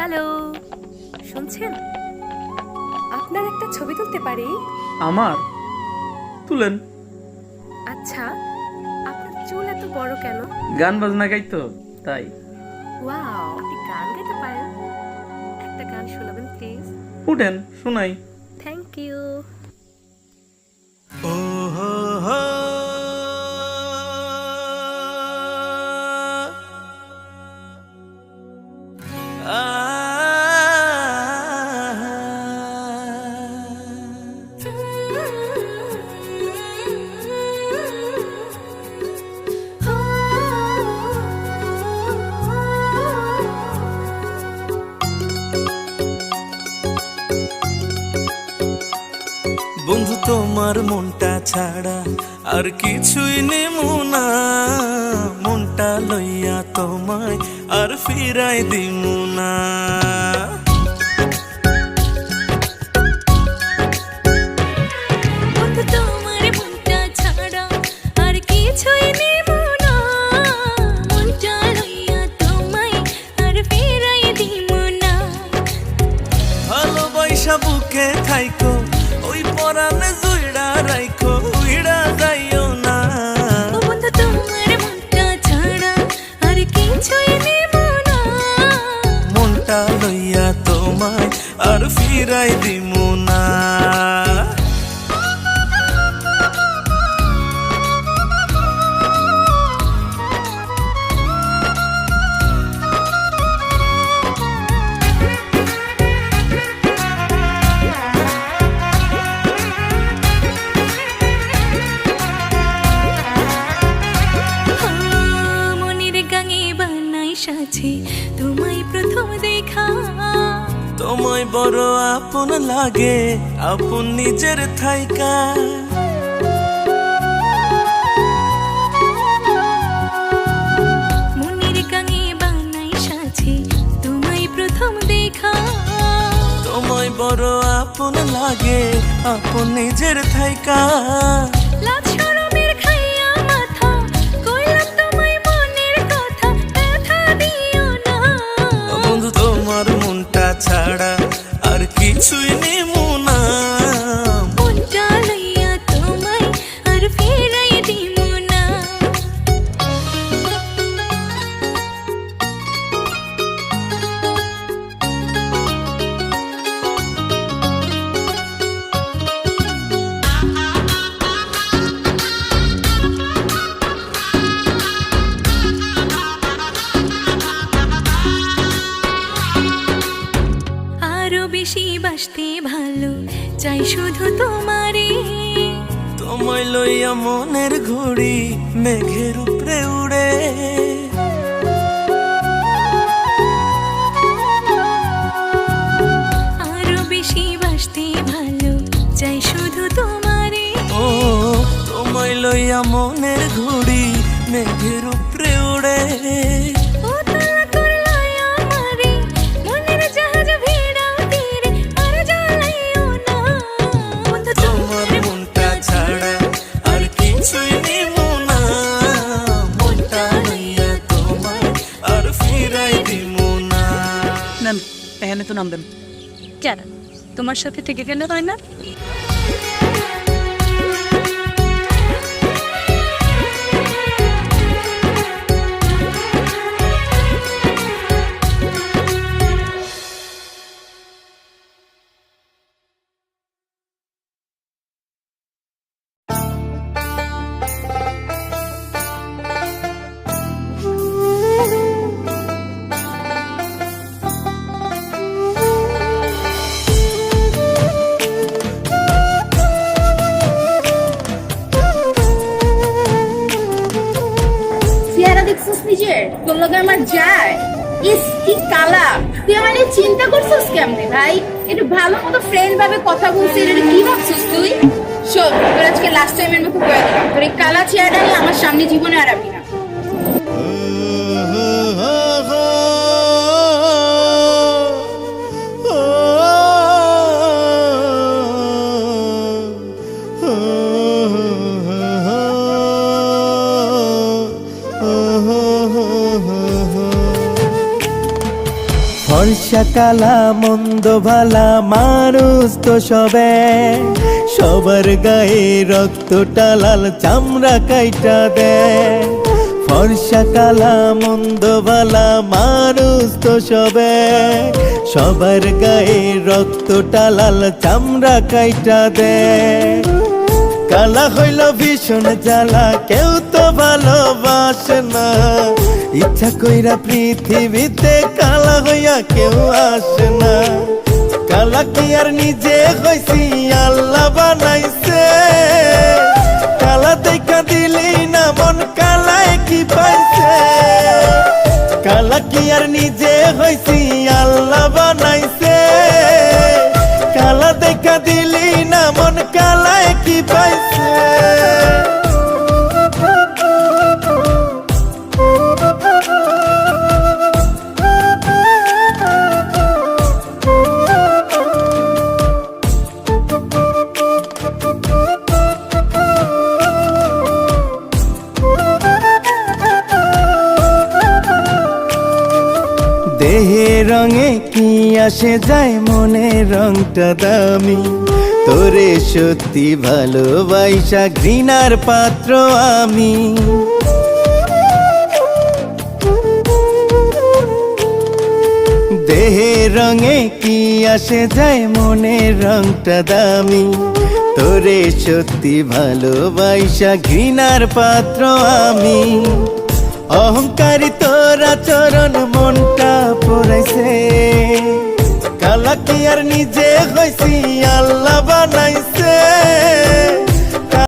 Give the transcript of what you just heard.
Hello, শুনছেন? আপনার একটা ছবি তুলতে পারি? আমার তুলেন। আচ্ছা, আপনার চুল এত বড় কেন? গান বাজনা গাইতো তাই। ওয়াও, আপনি গান গাইতে পারেন? একটা গান শোনাবেন প্লিজ? উঠেন শোনাই। Thank you. বন্ধু তোমার মনটা ছাড়া আর কিছুই নেমু না, মনটা লইয়া তোমায় আর ফিরাই দিমু না। বন্ধু তোমার মনটা ছাড়া আর কিছুই নেব না, মনটা লইয়া তোমায় আর ফিরাই দিব না। ভালোবাসা বুকে থাইকো, ওই পরাণে জুইড়া রাইখো, উইড়া যাইও না। ও বন্ধু তোমার মনটা ছাড়া আর কিছুই নেব না, মনটা লইয়া তোমায় আর ফিরাই দিমু না। মনের গাঙে বানাই সাথে তোমায় প্রথম দেখা। তোমায় বড় আপন লাগে, আপন নিজের থাইকা। মনের গাঙে বানাই সাথে তোমায় প্রথম দেখা। তোমায় বড় আপন লাগে, আপন নিজের থাইকা। লাজ শরমের খাইয়া মাথা, কইলাম তোমায় মনের কথা, ব্যথা দিও না। বন্ধু তোমার মনটা ছাড়া আর কিছুই নেমু না, মনটা লইয়া তোমায় আর ফিরাই দিব না। আরো বেশি বাসতে ভালো চাই শুধু তোমারে। তোমায় লইয়া মনের ঘুড়ি মেঘের উপরে উড়ে। আরো বেশি বাসতে ভালো চাই শুধু তোমারে। ও তোমায় লইয়া মনের ঘুড়ি মেঘের উপরে উড়ে। ও তালা করলাই আমারে, মনের জাহাজ ভিড়াও তীরে, আর জ্বালাইও না। বন্ধু তোমার মনটা ছাড়া আর কিছুই নেমু না, মনটা লইয়া তোমায় আর ফিরাই দিমু না। নেন এখানে তো নাম দেন। কেন, তোমার সাথে থেকে গেলে হয় না? চেহারা দেখছিস নিজের, তোর লগে আমার যায়। ইস কি কালা, তুই আমার নিয়ে চিন্তা করছিস কেমনে ভাই? একটু ভালো মতো ফ্রেন্ড ভাবে কথা বলছিস, এটা কি ভাবছিস তুই? শোন, তোর আজকে লাস্ট টাইমের মতো কয়ে দিলাম, তোর এই কালা চেহারাটা নিয়ে আমার সামনে জীবনে আর আবি না। ফর্সা কালা মন্দ ভালা মানুষ তো সবে, সবার গায়ে রক্তটা লাল চামড়া কাইটা দেয়। ফর্সা কালা মন্দ ভালা মানুষ তো সবে, সবার গায়ে রক্তটা লাল চামড়া কাইটা দেয়। কালা হইল ভীষণ জ্বালা, কেউ তো ভালোবাসে না, ইচ্ছা কইরা পৃথিবীতে কালা হইয়া কেউ আসে না। কালা কি আর নিজে হইছি আল্লাহ বানাইছে, কালা দেখা দিলি না মন কালায় কি পাইছে। কালা কি আর নিজে হইছি আল্লাহ বানাইছে, কালা দেখা দিলি না মন কালায় কি পাইছে। দেহে রঙে কি আসে যায়, মনের রংটা দামি, তোরে সত্যি ভালোবাসা ঘৃণার পাত্র আমি। দেহে রঙে কি আসে যায়, মনের রংটা দামি, তোরে সত্যি ভালোবাসা ঘৃণার পাত্র আমি। অহংকারী তোরা চরণ মনটা পড়াইছে, কালা কি আর নিজে হইছি আল্লাহ বানাইছে।